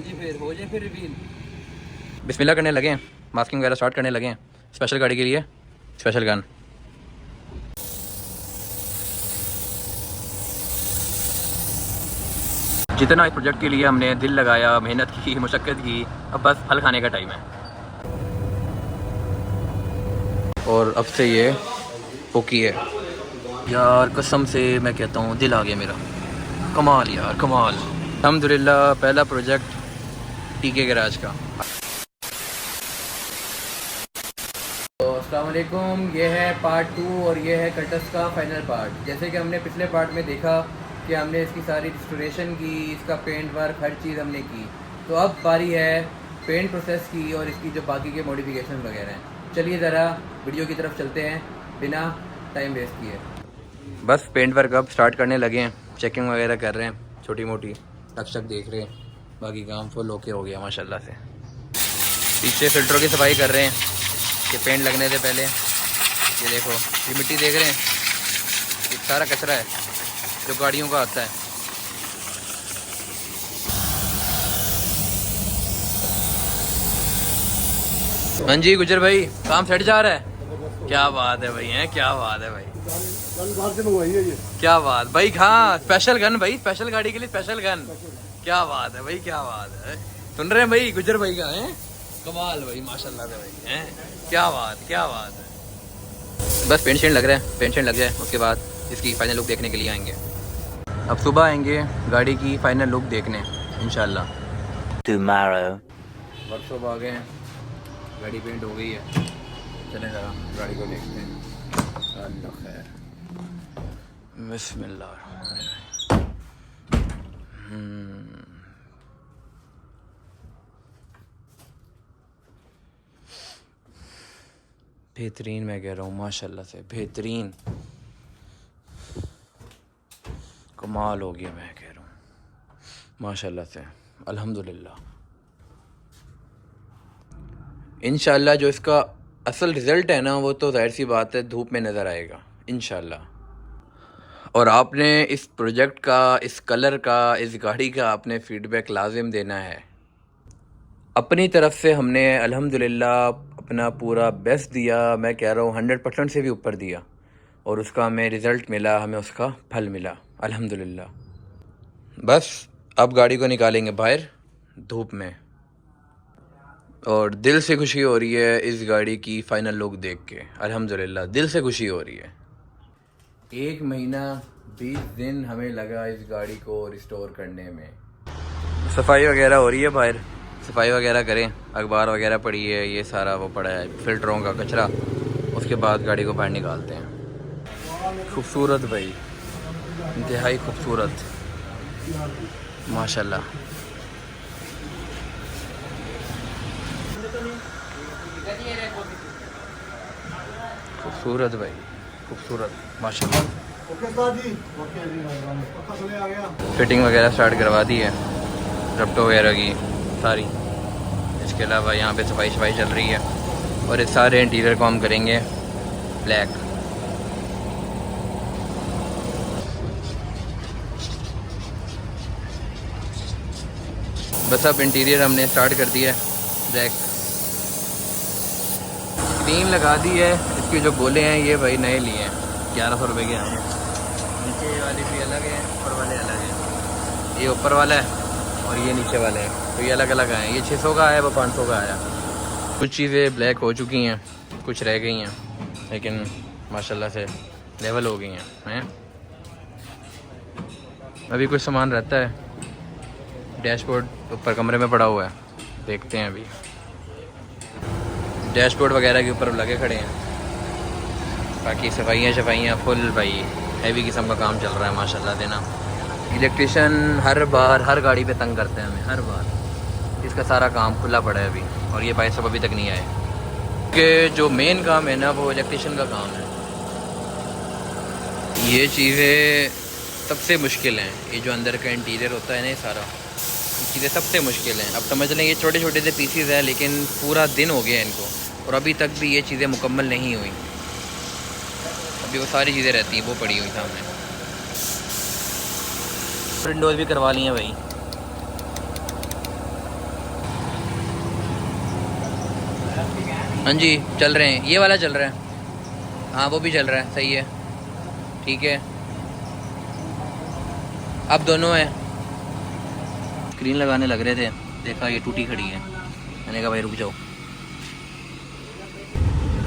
जी फिर हो जाए फिर रिवील। बिस्मिल्लाह करने लगे हैं, मास्किंग वगैरह स्टार्ट करने लगे हैं स्पेशल गाड़ी के लिए। Special gun. जितना इस प्रोजेक्ट के लिए हमने दिल लगाया, मेहनत की, मुशक्क़त की, अब बस फल खाने का टाइम है। और अब से ये ओके है यार, कसम से मैं कहता हूँ दिल आ गया मेरा। कमाल यार कमाल। अल्हम्दुलिल्लाह पहला प्रोजेक्ट टीके गैराज का। तो अस्सलाम वालेकुम, ये है पार्ट 2 और ये है कटस का फाइनल पार्ट। जैसे कि हमने पिछले पार्ट में देखा कि हमने इसकी सारी रिस्टोरेशन की, इसका पेंट वर्क हर चीज़ हमने की। तो अब बारी है पेंट प्रोसेस की और इसकी जो बाकी के मॉडिफिकेशन वगैरह हैं। चलिए ज़रा वीडियो की तरफ चलते हैं बिना टाइम वेस्ट किए। बस पेंट वर्क अब स्टार्ट करने लगे हैं, चेकिंग वगैरह कर रहे हैं, छोटी मोटी टक देख रहे हैं। बाकी काम फुल ओके हो गया माशाल्लाह से। पीछे फिल्टरों की सफाई कर रहे हैं कि पेंट लगने से पहले। ये देखो, ये मिट्टी देख रहे हैं, ये सारा कचरा है जो गाड़ियों का आता है। हाँ जी गुजर भाई, काम सेट जा रहा है। क्या बात है भाई, हैं क्या बात है भाई, बाहर से मंगवाई है ये। क्या बात भाई। हाँ स्पेशल गन भाई, स्पेशल गाड़ी के लिए स्पेशल गन। क्या बात है भाई, क्या बात है। सुन रहे हैं भाई गुजर भाई का है कमाल भाई, माशाल्लाह से भाई हैं। क्या बात, क्या बात है। बस पेंट शेंट लग रहा है, पेंट शेंट लग जाए उसके बाद इसकी फाइनल लुक देखने के लिए आएंगे। अब सुबह आएंगे गाड़ी की फाइनल लुक देखने इंशाल्लाह। Tomorrow. वर्कशॉप आ गए हैं, गाड़ी पेंट हो गई है। चलें ज़रा गाड़ी को देखते हैं। अल्लाह खैर। बिस्मिल्लाह। बेहतरीन, मैं कह रहा हूँ माशाल्लाह से बेहतरीन, कमाल हो गया मैं कह रहा हूँ माशाल्लाह से। अल्हम्दुलिल्लाह इंशाल्लाह जो इसका असल रिज़ल्ट है ना, वो तो जाहिर सी बात है धूप में नज़र आएगा इंशाल्लाह। और आपने इस प्रोजेक्ट का, इस कलर का, इस गाड़ी का आपने फ़ीडबैक लाजिम देना है। अपनी तरफ से हमने अल्हम्दुलिल्लाह अपना पूरा बेस्ट दिया, मैं कह रहा हूँ 100% से भी ऊपर दिया, और उसका हमें रिज़ल्ट मिला, हमें उसका फल मिला अल्हम्दुलिल्लाह। बस अब गाड़ी को निकालेंगे बाहर धूप में, और दिल से खुशी हो रही है इस गाड़ी की फ़ाइनल लुक देख के। अल्हम्दुलिल्लाह दिल से खुशी हो रही है। 1 महीना 20 दिन हमें लगा इस गाड़ी को रिस्टोर करने में। सफाई वगैरह हो रही है बाहर, सफाई वगैरह करें, अखबार वगैरह पड़ी है, ये सारा वो पड़ा है फ़िल्टरों का कचरा। उसके बाद गाड़ी को बाहर निकालते हैं। खूबसूरत भाई, इंतहाई खूबसूरत माशाल्लाह। खूबसूरत भाई खूबसूरत माशाल्लाह। फिटिंग वगैरह स्टार्ट करवा दी है, रफ्टो वगैरह की सारी। इसके अलावा यहाँ पे सफाई शफाई चल रही है, और इस सारे इंटीरियर को हम करेंगे ब्लैक। बस अब इंटीरियर हमने स्टार्ट कर दिया है ब्लैक। स्क्रीन लगा दी है, इसके जो गोले हैं ये भाई नए लिए हैं, 1100 रुपये के हैं। नीचे वाली भी अलग है, ऊपर वाले अलग हैं। ये ऊपर वाला है और ये नीचे वाले हैं, तो ये अलग अलग आए हैं। ये 600 का आया, वो 500 का आया। कुछ चीज़ें ब्लैक हो चुकी हैं, कुछ रह गई हैं, लेकिन माशाल्लाह से लेवल हो गई हैं। अभी कुछ सामान रहता है, डैशबोर्ड ऊपर कमरे में पड़ा हुआ है, देखते हैं अभी। डैशबोर्ड वगैरह के ऊपर लगे खड़े हैं, बाकी सफाइयाँ फुल भाई हैवी किस्म का काम चल रहा है माशाल्लाह से ना। इलेक्ट्रिशियन हर बार हर गाड़ी पे तंग करते हैं हमें, हर बार। इसका सारा काम खुला पड़ा है अभी, और ये भाई सब अभी तक नहीं आए, कि जो मेन काम है ना वो इलेक्ट्रिशियन का काम है। ये चीज़ें सबसे मुश्किल हैं, ये जो अंदर का इंटीरियर होता है ना, ये सारा चीज़ें सबसे मुश्किल हैं। अब समझ लें ये छोटे छोटे से पीसीज हैं, लेकिन पूरा दिन हो गया इनको, और अभी तक भी ये चीज़ें मुकम्मल नहीं हुई। अभी वो सारी चीज़ें रहती हैं, वो पड़ी हुई सामने। विंडोज़ भी करवा ली हैं भाई, हाँ जी चल रहे हैं, ये वाला चल रहा है, हाँ वो भी चल रहा है, सही है, ठीक है। अब दोनों हैं। स्क्रीन लगाने लग रहे थे, देखा ये टूटी खड़ी है, मैंने कहा भाई रुक जाओ।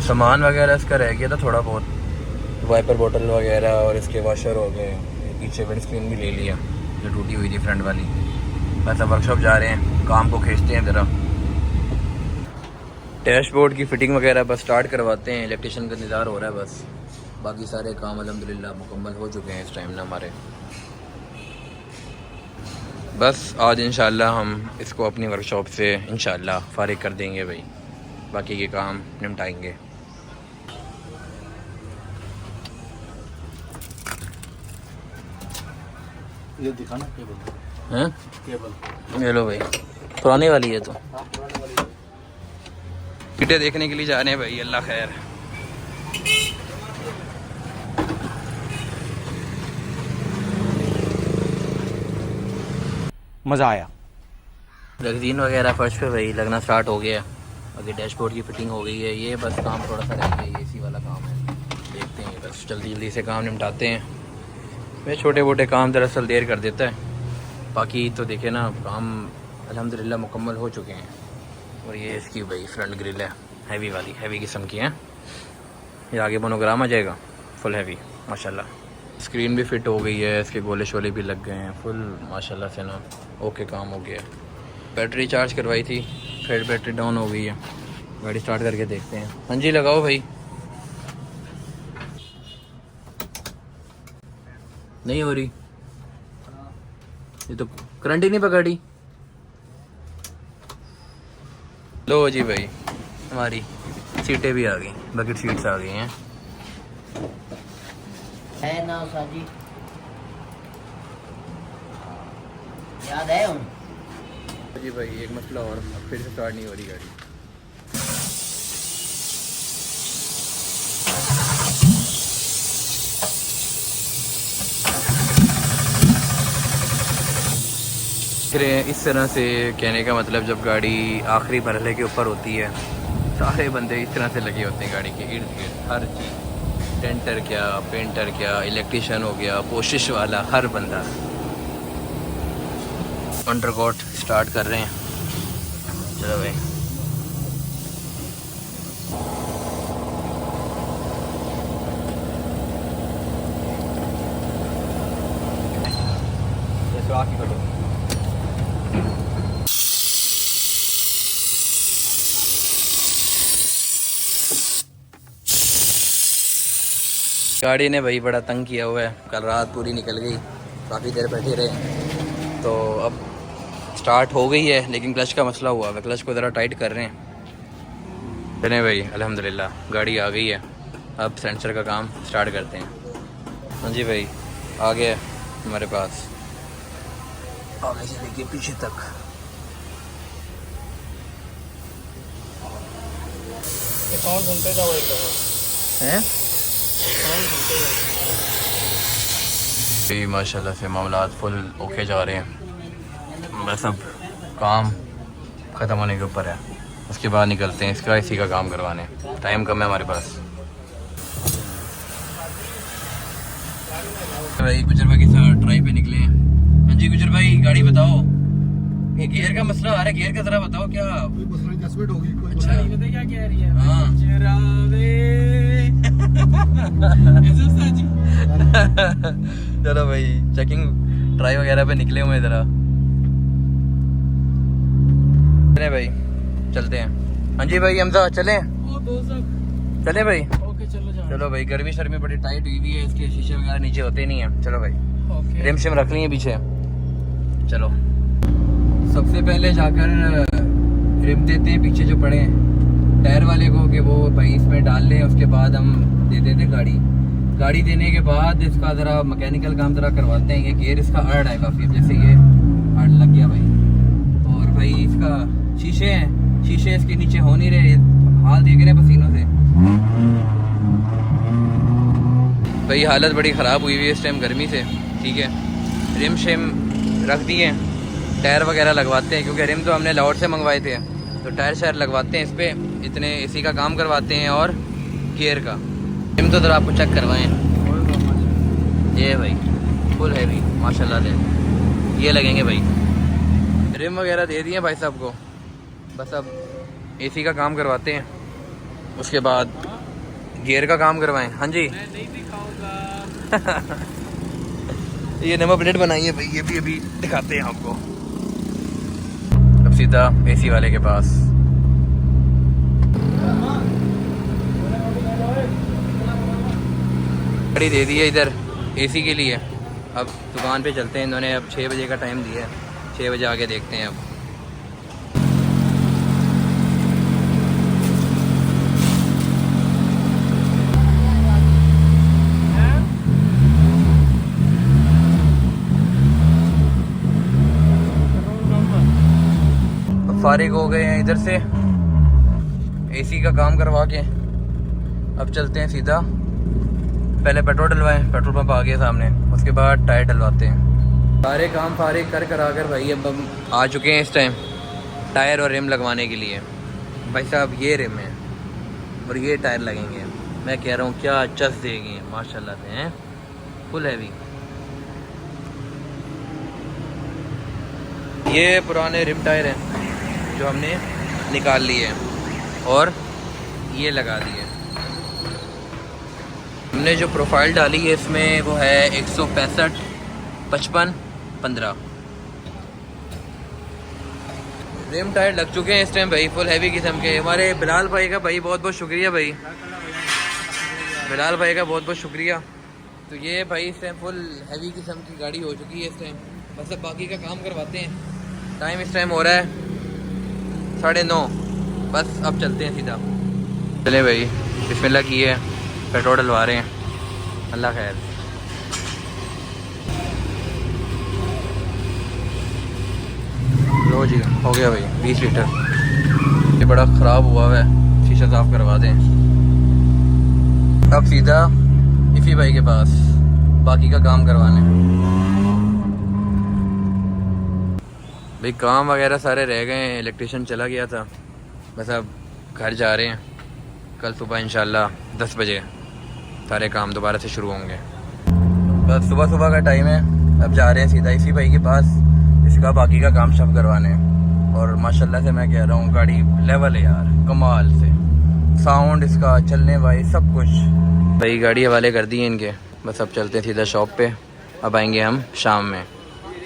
सामान वगैरह इसका रह गया था थोड़ा बहुत, वाइपर बोतल वगैरह और इसके वॉशर हो गए, पीछे विंड स्क्रीन भी ले लिया जो टूटी हुई थी फ्रंट वाली। बस अब वर्कशॉप जा रहे हैं, काम को खींचते हैं ज़रा। डैशबोर्ड की फ़िटिंग वगैरह बस स्टार्ट करवाते हैं, इलेक्ट्रिशियन का इंतज़ार हो रहा है बस। बाकी सारे काम अल्हम्दुलिल्लाह मुकम्मल हो चुके हैं इस टाइम ना हमारे। बस आज इंशाल्लाह हम इसको अपनी वर्कशॉप से इंशाल्लाह फ़ारिग कर देंगे भाई, बाकी के काम निपटाएंगे। ये दिखाना केबल हैं केबल ये लो भाई, पुरानी वाली है तो हाँ पुराने वाली कीटे देखने के लिए जा रहे हैं भाई, अल्लाह खैर। मज़ा आया। रेगजीन वगैरह फर्श पे भाई लगना स्टार्ट हो गया। अभी डैशबोर्ड की फिटिंग हो गई है, ये बस काम थोड़ा सा रह गया, ये इसी वाला काम है, देखते हैं बस जल्दी जल्दी से काम निपटाते हैं। मैं छोटे मोटे काम दरअसल देर कर देता है, बाकी तो देखे ना काम अल्हम्दुलिल्लाह मुकम्मल हो चुके हैं। और ये इसकी भाई फ्रंट ग्रिल है, हैवी वाली, हैवी किस्म की है। ये आगे मोनोग्राम आ जाएगा, फुल हैवी माशाल्लाह। स्क्रीन भी फिट हो गई है, इसके गोले शोले भी लग गए हैं फुल माशाल्लाह से ना, ओके काम हो गया। बैटरी चार्ज करवाई थी, फिर बैटरी डाउन हो गई है, गाड़ी स्टार्ट करके देखते हैं। हाँ जी लगाओ भाई, नहीं हो रही, ये तो करंट ही नहीं पकड़ी। लो जी भाई, हमारी सीटें भी आ गई, बकेट सीट्स आ गई हैं। है ना साजी, याद है उन जी भाई एक मसला और, फिर से स्टार्ट नहीं हो रही गाड़ी। इस तरह से कहने का मतलब, जब गाड़ी आखिरी मरहले के ऊपर होती है सारे बंदे इस तरह से लगे होते हैं गाड़ी के इर्द गिर्द, हर चीज़, टेंटर क्या, पेंटर क्या, इलेक्ट्रिशियन हो गया, पोशिश वाला, हर बंदा। अंडरकोट स्टार्ट कर रहे हैं, चलो भाई। गाड़ी ने भाई बड़ा तंग किया हुआ है, कल रात पूरी निकल गई, काफ़ी देर बैठे रहे, तो अब स्टार्ट हो गई है, लेकिन क्लच का मसला हुआ है, क्लच को ज़रा टाइट कर रहे हैं। चले भाई अल्हम्दुलिल्लाह गाड़ी आ गई है, अब सेंसर का काम स्टार्ट करते हैं। हाँ जी भाई आ गया हमारे पास, आगे से लेके पीछे तक। हैं माशाल्लाह से मामलात फुल ओके जा रहे हैं, बस अब काम ख़त्म होने के ऊपर है, उसके बाद निकलते हैं इसका इसी का काम करवाने, टाइम कम है हमारे पास। भाई गुजर भाई के साथ ड्राइव पे निकले हैं। हाँ जी गुजर भाई गाड़ी बताओ, ये गियर का मसला आ रहा है, गियर का ज़रा बताओ क्या। अच्छा क्या कह रही है। हाँ चलो भाई चेकिंग ट्राई वगैरह पे निकले हुए ज़रा, चले भाई चलते हैं। हाँ जी भाई हमजा चलें, चले भाई, चलो भाई। गर्मी शर्मी बड़ी टाइट हुई हुई है, इसके शीशे वगैरह नीचे होते नहीं है। चलो भाई रिम शिम रख लिए पीछे, चलो। सबसे पहले जाकर रिम देते हैं पीछे जो पड़े हैं टायर वाले को, कि वो भाई इसमें डाल लें, उसके बाद हम दे देते गाड़ी देने के बाद इसका ज़रा मैकेनिकल काम ज़रा करवाते हैं। ये गियर इसका अर्ड है काफ़ी, जैसे ये अर्ड लग गया भाई, और भाई इसका शीशे हैं, शीशे इसके नीचे हो नहीं रहे, हाल देख रहे हैं पसीनों से भाई, हालत बड़ी ख़राब हुई हुई है इस टाइम गर्मी से। ठीक है रिम शिम रख दिए, टायर वगैरह लगवाते हैं, क्योंकि रिम तो हमने लाहौर से मंगवाए थे, तो टायर शायर लगवाते हैं इस पर। इतने एसी का काम करवाते हैं और गियर का। रिम तो ज़रा आपको चेक करवाएं। ये भाई फुल हैवी माशाल्लाह से ये लगेंगे भाई। रिम वगैरह दे दिए भाई साहब को, बस अब एसी का काम करवाते हैं, उसके बाद गियर का काम करवाएं। हाँ जी मैं नहीं दिखाऊंगा। ये नंबर प्लेट बनाई है भाई, ये भी अभी दिखाते हैं आपको। अब सीधा एसी वाले के पास। गाड़ी दे दी है इधर एसी के लिए। अब दुकान पे चलते हैं, इन्होंने अब 6 बजे का टाइम दिया है, 6 बजे आके देखते हैं। अब फारिग हो गए हैं इधर से एसी का काम करवा के। अब चलते हैं सीधा, पहले पेट्रोल डलवाएं, पेट्रोल पंप आ गया सामने, उसके बाद टायर डलवाते हैं। सारे काम फारिग कर कर भाई अब हम आ चुके हैं इस टाइम टायर और रिम लगवाने के लिए। भाई साहब ये रिम है और ये टायर लगेंगे। मैं कह रहा हूँ क्या चस देगी माशाल्लाह से, हैं फुल हैवी। ये पुराने रिम टायर हैं जो हमने निकाल लिए और ये लगा दिए। हमने जो प्रोफाइल डाली है इसमें वो है 165 55 15। रिम टायर लग चुके हैं इस टाइम भाई, फुल हैवी किस्म के। हमारे बिलाल भाई का भाई बहुत बहुत शुक्रिया भाई, बिलाल भाई का बहुत बहुत शुक्रिया। तो ये भाई इस टाइम फुल हैवी किस्म की गाड़ी हो चुकी है इस टाइम। बस अब बाकी का काम करवाते हैं। टाइम इस टाइम हो रहा है 9:30। बस अब चलते हैं सीधा। चले भाई बिस्मिल्लाह की है, पेट्रोल डलवा रहे हैं, अल्लाह खैर। लो जी हो गया भाई 20 लीटर। ये बड़ा ख़राब हुआ है, शीशा साफ़ करवा दें। अब सीधा इफ़ी भाई के पास बाकी का काम करवाने। भाई काम वगैरह सारे रह गए हैं, इलेक्ट्रिशियन चला गया था। बस अब घर जा रहे हैं, कल सुबह इंशाल्लाह 10 बजे सारे काम दोबारा से शुरू होंगे। बस सुबह का टाइम है, अब जा रहे हैं सीधा इसी भाई के पास, इसका बाकी का काम सब करवाने हैं। और माशाल्लाह से मैं कह रहा हूँ गाड़ी लेवल है यार, कमाल से साउंड इसका, चलने वाली सब कुछ। भाई गाड़ी हवाले कर दी है इनके, बस अब चलते हैं सीधा शॉप पे। अब आएंगे हम शाम में,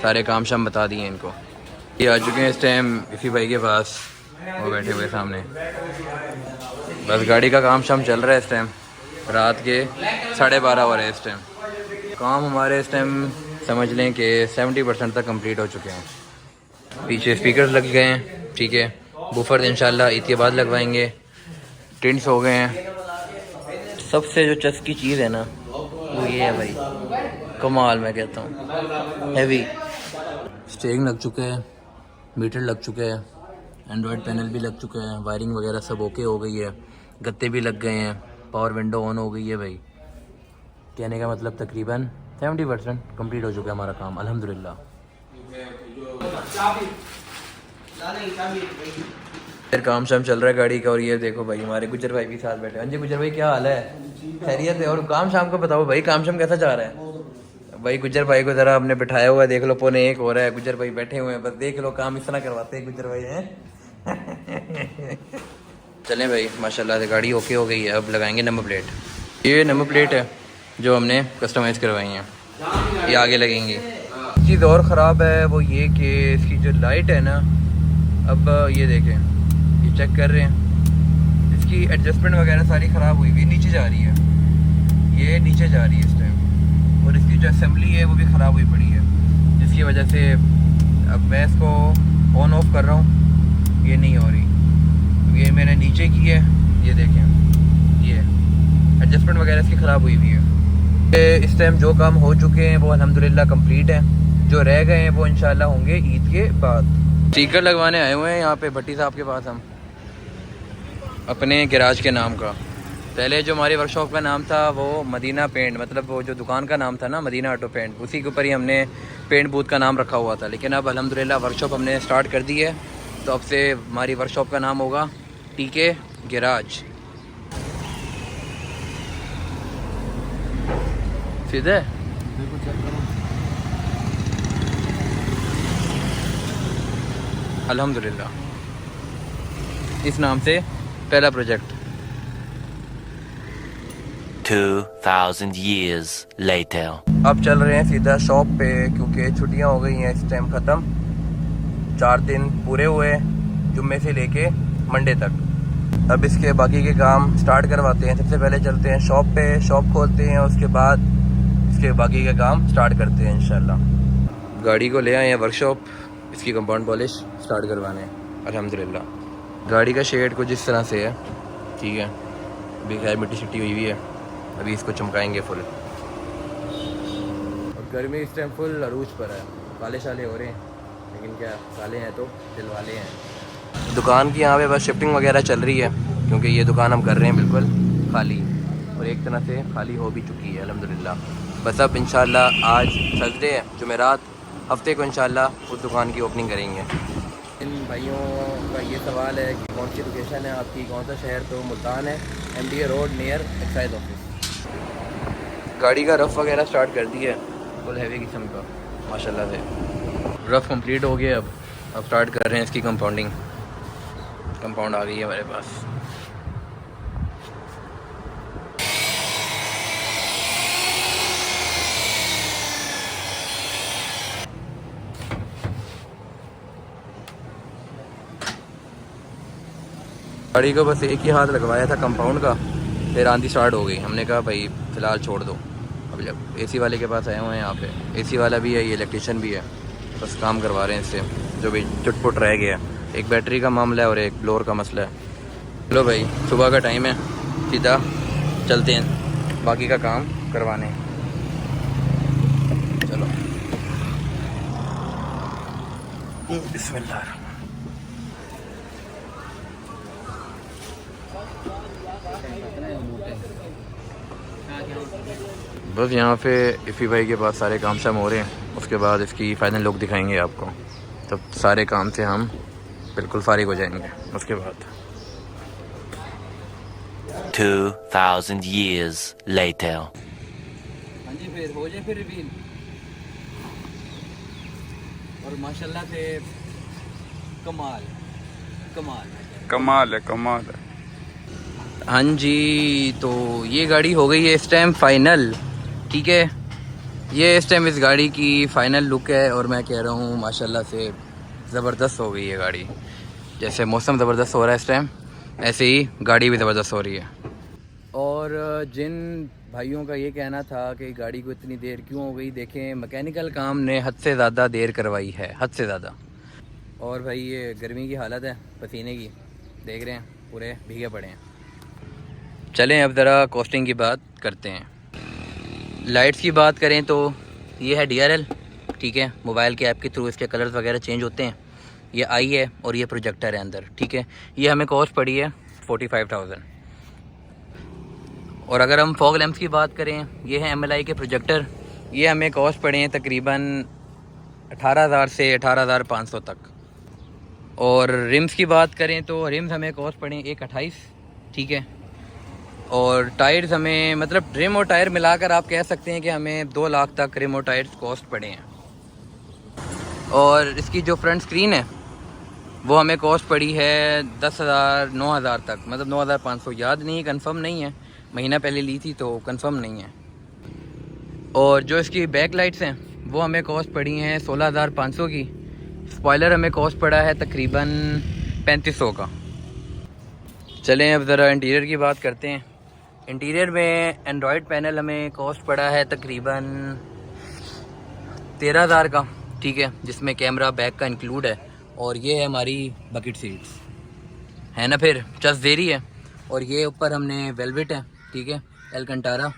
सारे काम शाम बता दिए इनको। ये आ चुके हैं इस टाइम इसी भाई के पास, वो बैठे हुए सामने। बस गाड़ी का काम शाम चल रहा है इस टाइम, रात के 12:30 हो रहे हैं इस टाइम। काम हमारे इस टाइम समझ लें कि 70% तक कंप्लीट हो चुके हैं। पीछे स्पीकर्स लग गए हैं, ठीक है। बूफर इंशाल्लाह ईद के बाद लगवाएंगे। टिंट्स हो गए हैं। सबसे जो चस की चीज़ है ना वो ये है भाई, कमाल मैं कहता हूँ, हैवी। स्टीयरिंग लग चुका है, मीटर लग चुका है, एंड्रॉयड पैनल भी लग चुका है, वायरिंग वगैरह सब ओके हो गई है, गत्ते भी लग गए हैं, पावर विंडो ऑन हो गई है भाई। कहने का मतलब तकरीबन 70% कंप्लीट हो चुका है हमारा काम अल्हम्दुलिल्लाह। फिर काम शाम चल रहा है गाड़ी का। और ये देखो भाई हमारे गुजर भाई भी साथ बैठे हैं। हाँ जी गुजर भाई क्या हाल है, खैरियत है? और काम शाम को बताओ भाई, काम शाम कैसा जा रहा है? भाई गुजर भाई को ज़रा हमने बिठाया हुआ है, देख लो 1:45 हो रहा है, गुजर भाई बैठे हुए हैं, बस देख लो काम इस तरह करवाते हैं गुजर भाई हैं। चलें भाई माशाल्लाह से गाड़ी ओके हो गई है। अब लगाएंगे नंबर प्लेट। ये नंबर प्लेट है जो हमने कस्टमाइज़ करवाई हैं, ये आगे लगेंगी। चीज़ और ख़राब है वो ये कि इसकी जो लाइट है ना, अब ये देखें, ये चेक कर रहे हैं, इसकी एडजस्टमेंट वगैरह सारी ख़राब हुई हुई, नीचे जा रही है, ये नीचे जा रही है इस टाइम। और इसकी जो असेंबली है वो भी ख़राब हुई पड़ी है, जिसकी वजह से अब मैं इसको ऑन ऑफ कर रहा हूँ, ये नहीं हो रही। ये मैंने नीचे की है, ये देखें, ये एडजस्टमेंट वगैरह इसकी ख़राब हुई हुई है। इस टाइम जो काम हो चुके हैं वो अल्हम्दुलिल्लाह कंप्लीट है, जो रह गए हैं वो इंशाल्लाह होंगे ईद के बाद। स्टीकर लगवाने आए हुए हैं यहाँ पे भट्टी साहब के पास हम, अपने गैराज के नाम का। पहले जो हमारी वर्कशॉप का नाम था वो मदीना पेंट, मतलब वो जो दुकान का नाम था ना मदीना ऑटो पेंट, उसी के ऊपर ही हमने पेंट बूथ का नाम रखा हुआ था। लेकिन अब अल्हम्दुलिल्लाह वर्कशॉप हमने स्टार्ट कर दी है, तो अब से हमारी वर्कशॉप का नाम होगा TK गैराज सीधे देखो चेक करो। अल्हम्दुलिल्लाह, इस नाम से पहला प्रोजेक्ट। 2000 years later. अब चल रहे हैं सीधा शॉप पे, क्योंकि छुट्टियां हो गई हैं इस टाइम ख़त्म। 4 दिन पूरे हुए जुम्मे से लेके मंडे तक। अब इसके बाकी के काम स्टार्ट करवाते हैं। सबसे पहले चलते हैं शॉप पे, शॉप खोलते हैं, उसके बाद इसके बाकी के काम स्टार्ट करते हैं इंशाल्लाह। गाड़ी को ले आए हैं वर्कशॉप, इसकी कंपाउंड पॉलिश स्टार्ट करवाने हैं अल्हम्दुलिल्लाह। गाड़ी का शेड कुछ इस तरह से है, ठीक है। अभी खैर मिट्टी शिट्टी हुई है, अभी इसको चमकाएंगे फुल। और गर्मी इस टाइम फुल अरूज पर है, काले शाले हो रहे हैं, लेकिन क्या काले हैं तो दिल वाले हैं। दुकान की यहाँ पे बस शिफ्टिंग वगैरह चल रही है, क्योंकि ये दुकान हम कर रहे हैं बिल्कुल खाली, और एक तरह से खाली हो भी चुकी है अल्हम्दुलिल्लाह। बस अब इंशाल्लाह आज थर्सडे है, जुमेरात, हफ्ते को इंशाल्लाह उस दुकान की ओपनिंग करेंगे। इन भाइयों का ये सवाल है कि कौन सी लोकेशन है आपकी, कौन सा शहर? तो मुल्तान है, MDA road near excise office. गाड़ी का रफ़ वगैरह स्टार्ट कर दिया है, फुल हैवी किस्म का माशाल्लाह से। रफ़ कंप्लीट हो गया, अब स्टार्ट कर रहे हैं इसकी कंपाउंडिंग। कंपाउंड आ गई है हमारे पास। गाड़ी को बस एक ही हाथ लगवाया था कंपाउंड का, फिर आंधी स्टार्ट हो गई। हमने कहा भाई फ़िलहाल छोड़ दो। अब जब AC वाले के पास आए हुए हैं यहाँ पे, AC वाला भी है, ये इलेक्ट्रिशियन भी है, बस काम करवा रहे हैं इससे जो भी चुटपुट रह गया। एक बैटरी का मामला है और एक ब्लोअर का मसला है। चलो भाई, सुबह का टाइम है, सीधा चलते हैं बाकी का काम करवाने। चलो बिस्मिल्लाह। बस यहाँ पे इफ़ी भाई के पास सारे काम शाम हो रहे हैं, उसके बाद इसकी फ़ाइनल लुक दिखाएंगे आपको। तब सारे काम से हम बिल्कुल फारिग हो जाएंगे। उसके बाद 2000 years later. हाँ जी, फिर हो जाए फिर रिवील। और माशाल्लाह से कमाल कमाल कमाल है, कमाल है। हाँ जी, तो ये गाड़ी हो गई है इस टाइम फाइनल, ठीक है। ये इस टाइम इस गाड़ी की फ़ाइनल लुक है, और मैं कह रहा हूँ माशाल्लाह से ज़बरदस्त हो गई है गाड़ी। जैसे मौसम ज़बरदस्त हो रहा है इस टाइम, ऐसे ही गाड़ी भी ज़बरदस्त हो रही है। और जिन भाइयों का ये कहना था कि गाड़ी को इतनी देर क्यों हो गई, देखें मैकेनिकल काम ने हद से ज़्यादा देर करवाई है, हद से ज़्यादा। और भाई ये गर्मी की हालत है, पसीने की, देख रहे हैं पूरे भीगे पड़े हैं। चलें अब ज़रा कॉस्टिंग की बात करते हैं। लाइट्स की बात करें तो ये है DRL, ठीक है। मोबाइल के ऐप के थ्रू इसके कलर्स वगैरह चेंज होते हैं। ये आई है और ये प्रोजेक्टर है अंदर, ठीक है। ये हमें कॉस्ट पड़ी है 45,000। और अगर हम फॉग लैंप्स की बात करें, ये है MLI के प्रोजेक्टर, ये हमें कॉस्ट पड़े हैं तकरीबन 18,000 से 18,500 तक। और रिम्स की बात करें तो रिम्स हमें कॉस्ट पड़े 1,28, ठीक है। और टायर्स हमें, मतलब रिम और टायर मिलाकर आप कह सकते हैं कि हमें 2 लाख तक रिम और टायर्स कॉस्ट पड़े हैं। और इसकी जो फ्रंट स्क्रीन है वो हमें कॉस्ट पड़ी है 10,000 9,000 तक, मतलब 9,500, याद नहीं, कंफर्म नहीं है, महीना पहले ली थी तो कंफर्म नहीं है। और जो इसकी बैक लाइट्स हैं वो हमें कॉस्ट पड़ी हैं 16,500 की। स्पॉइलर हमें कॉस्ट पड़ा है तकरीबन 3500 का। चलें अब ज़रा इंटीरियर की बात करते हैं। इंटीरियर में एंड्रॉयड पैनल हमें कॉस्ट पड़ा है तकरीबन 13,000 का, ठीक है, जिसमें कैमरा बैक का इंक्लूड है। और ये है हमारी बकेट सीट्स, है ना, फिर चस देरी है। और ये ऊपर हमने वेलवेट है, ठीक है, एलकंटारा,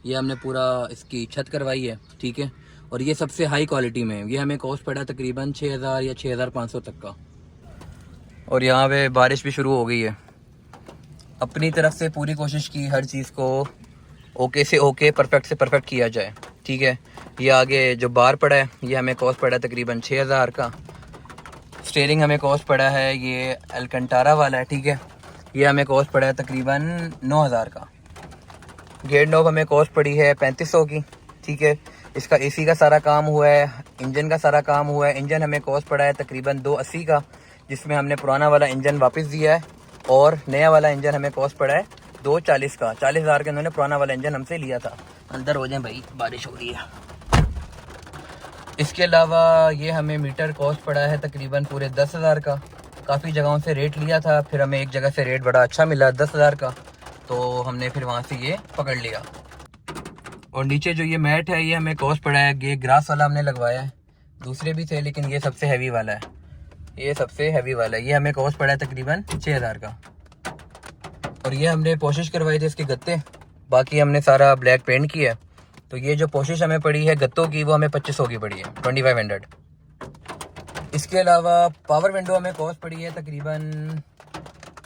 ये हमने पूरा इसकी छत करवाई है, ठीक है। और ये सबसे हाई क्वालिटी में, ये हमें कॉस्ट पड़ा तकरीबन 6,000 या 6,500 तक का। और यहाँ पे बारिश भी शुरू हो गई है। अपनी तरफ से पूरी कोशिश की हर चीज़ को ओके से ओके, परफेक्ट से परफेक्ट किया जाए, ठीक है। ये आगे जो बार पड़ा है ये हमें कॉस्ट पड़ा है तकरीबन 6,000 का। स्टीयरिंग हमें कॉस्ट पड़ा है, ये एलकंटारा वाला है, ठीक है। ये हमें कॉस्ट पड़ा है तकरीबन 9000 का। गेट नॉब हमें कॉस्ट पड़ी है 3500 की, ठीक है। इसका एसी का सारा काम हुआ है, इंजन का सारा काम हुआ है। इंजन हमें कॉस्ट पड़ा है तकरीबन 280 का, जिसमें हमने पुराना वाला इंजन वापस दिया है, और नया वाला इंजन हमें कॉस्ट पड़ा है 240 का। 40,000 के उन्होंने पुराना वाला इंजन हमसे लिया था। अंदर हो जाए भाई, बारिश हो रही है। इसके अलावा ये हमें मीटर कॉस्ट पड़ा है तकरीबन पूरे 10,000 का। काफ़ी जगहों से रेट लिया था, फिर हमें एक जगह से रेट बड़ा अच्छा मिला 10,000 का, तो हमने फिर वहाँ से ये पकड़ लिया। और नीचे जो ये मैट है ये हमें कॉस्ट पड़ा है, ये ग्रास वाला हमने लगवाया है, दूसरे भी थे लेकिन ये सबसे हैवी वाला है, ये सबसे हैवी वाला है। ये हमें कॉस्ट पड़ा है तकरीबन 6,000 का। और ये हमने कोशिश करवाई थी इसके गत्ते, बाकी हमने सारा ब्लैक पेंट किया है। तो ये जो कोशिश हमें पड़ी है गत्तों की वो हमें 2500 की पड़ी है, 2500। इसके अलावा पावर विंडो हमें कॉस्ट पड़ी है तकरीबन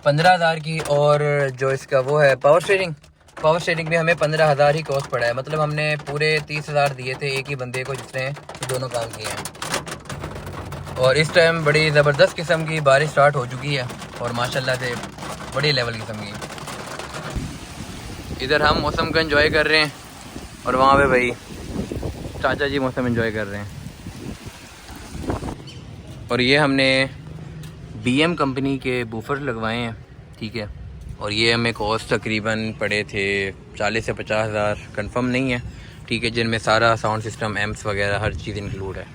15,000 की। और जो इसका वो है पावर स्टीयरिंग में हमें 15,000 ही कॉस्ट पड़ा है। मतलब हमने पूरे 30,000 दिए थे एक ही बंदे को जिसने दोनों काम किए हैं। और इस टाइम बड़ी ज़बरदस्त किस्म की बारिश स्टार्ट हो चुकी है और माशाल्लाह से बड़ी लेवल किस्म की। इधर हम मौसम को एंजॉय कर रहे हैं और वहाँ पे भाई चाचा जी मौसम एंजॉय कर रहे हैं। और ये हमने BM कंपनी के बूफर लगवाए हैं, ठीक है। और ये हमें कॉस्ट तकरीबन पड़े थे 40 से 50,000, कंफर्म नहीं है, ठीक है, जिनमें सारा साउंड सिस्टम, एम्प्स वगैरह हर चीज़ इंक्लूड है।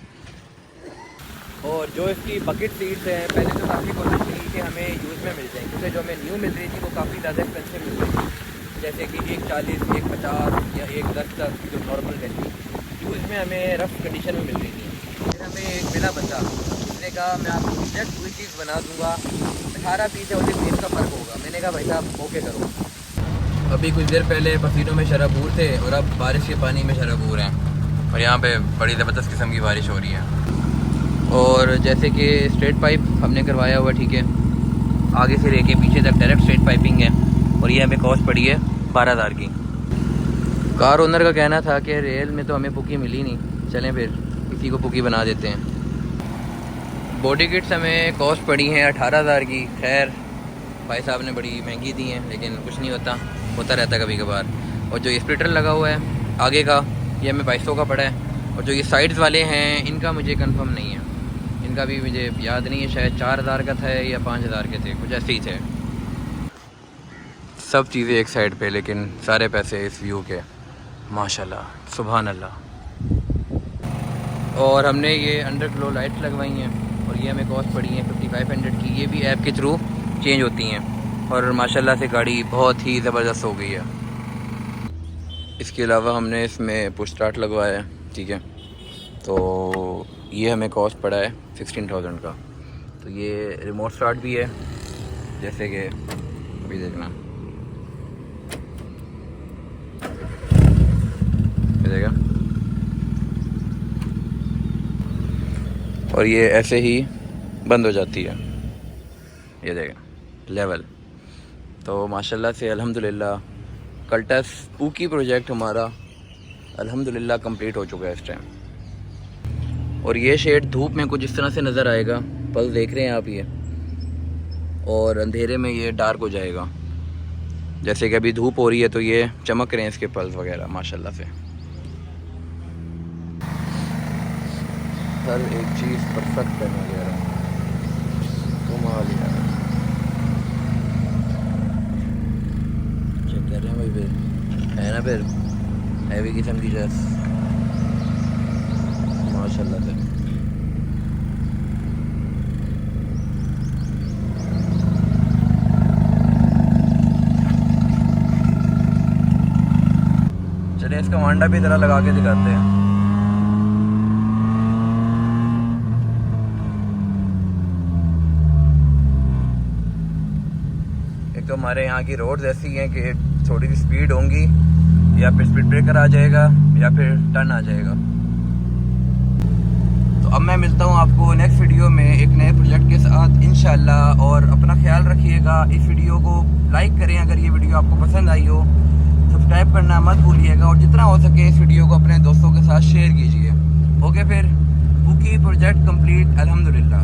और जो इसकी बकेट सीट्स हैं, पहले तो काफ़ी कोशिश की कि हमें यूज़ में मिल जाए, क्योंकि जो हमें न्यू मिल रही थी वो काफ़ी ज़्यादा एक्सपेंसिव मिल रही थी, जैसे कि 140, 150 या 110 तक जो नॉर्मल रहती, यूज़ में हमें रफ कंडीशन में मिल रही थी। फिर हमें एक मिला बंदा, उसने कहा मैं आपको एग्जैक्ट वही चीज़ बना दूँगा, 18 पीस या 19 का फ़र्क होगा। मैंने कहा भाई साहब ओके करो। अभी कुछ देर पहले पसीनों में शराबूर थे और अब बारिश के पानी में शराबूर हैं, और यहाँ पे बड़ी ज़बरदस्त किस्म की बारिश हो रही है। और जैसे कि स्ट्रेट पाइप हमने करवाया हुआ, ठीक है, आगे से लेके पीछे तक डायरेक्ट स्ट्रेट पाइपिंग है, और ये हमें कॉस्ट पड़ी है 12,000 की। कार ओनर का कहना था कि रेल में तो हमें पुकी मिली नहीं, चलें फिर किसी को पुकी बना देते हैं। बॉडी किट्स हमें कॉस्ट पड़ी हैं 18,000 की। खैर भाई साहब ने बड़ी महंगी दी हैं, लेकिन कुछ नहीं होता रहता कभी कभार। और जो ये स्प्लिटर लगा हुआ है आगे का, ये हमें 2200 का पड़ा है। और जो ये साइड्स वाले हैं इनका मुझे कंफर्म नहीं है, इनका भी मुझे याद नहीं है, शायद 4,000 का था या 5,000 के थे, कुछ ऐसे ही थे। सब चीज़ें एक साइड पे, लेकिन सारे पैसे इस व्यू के, माशाल्लाह सुभान अल्लाह। और हमने ये अंडर ग्लो लाइट्स लगवाई हैं, और ये हमें कॉस्ट पड़ी है 5500 की। ये भी ऐप के थ्रू चेंज होती हैं, और माशाल्लाह से गाड़ी बहुत ही ज़बरदस्त हो गई है। इसके अलावा हमने इसमें पुश स्टार्ट लगवाया है, ठीक है, तो ये हमें कॉस्ट पड़ा है 16,000 का। तो ये रिमोट स्टार्ट भी है, जैसे कि अभी देखना देगा, और ये ऐसे ही बंद हो जाती है, ये देगा लेवल। तो माशाल्लाह से अल्हम्दुलिल्लाह कल्टस पूकी प्रोजेक्ट हमारा अल्हम्दुलिल्लाह कंप्लीट हो चुका है इस टाइम। और ये शेड धूप में कुछ इस तरह से नज़र आएगा, पल देख रहे हैं आप ये, और अंधेरे में ये डार्क हो जाएगा। जैसे कि अभी धूप हो रही है तो ये चमक रहे हैं इसके पल्स वगैरह माशाल्लाह से। हर एक चीज़ परफेक्ट करना गया लिया चेक कर रहे हैं भाई, फिर है ना, फिर हैवी किस्म की ड्रेस माशाल्लाह से। चलिए इसका वांडा भी ज़रा लगा के दिखाते हैं। तो हमारे यहाँ की रोड्स ऐसी हैं कि थोड़ी सी स्पीड होंगी, या फिर स्पीड ब्रेकर आ जाएगा या फिर टर्न आ जाएगा। तो अब मैं मिलता हूँ आपको नेक्स्ट वीडियो में एक नए प्रोजेक्ट के साथ इंशाल्लाह। और अपना ख्याल रखिएगा। इस वीडियो को लाइक करें अगर ये वीडियो आपको पसंद आई हो, सब्सक्राइब करना मत भूलिएगा, और जितना हो सके इस वीडियो को अपने दोस्तों के साथ शेयर कीजिए। ओके, फिर पूकी प्रोजेक्ट कंप्लीट अल्हम्दुलिल्लाह।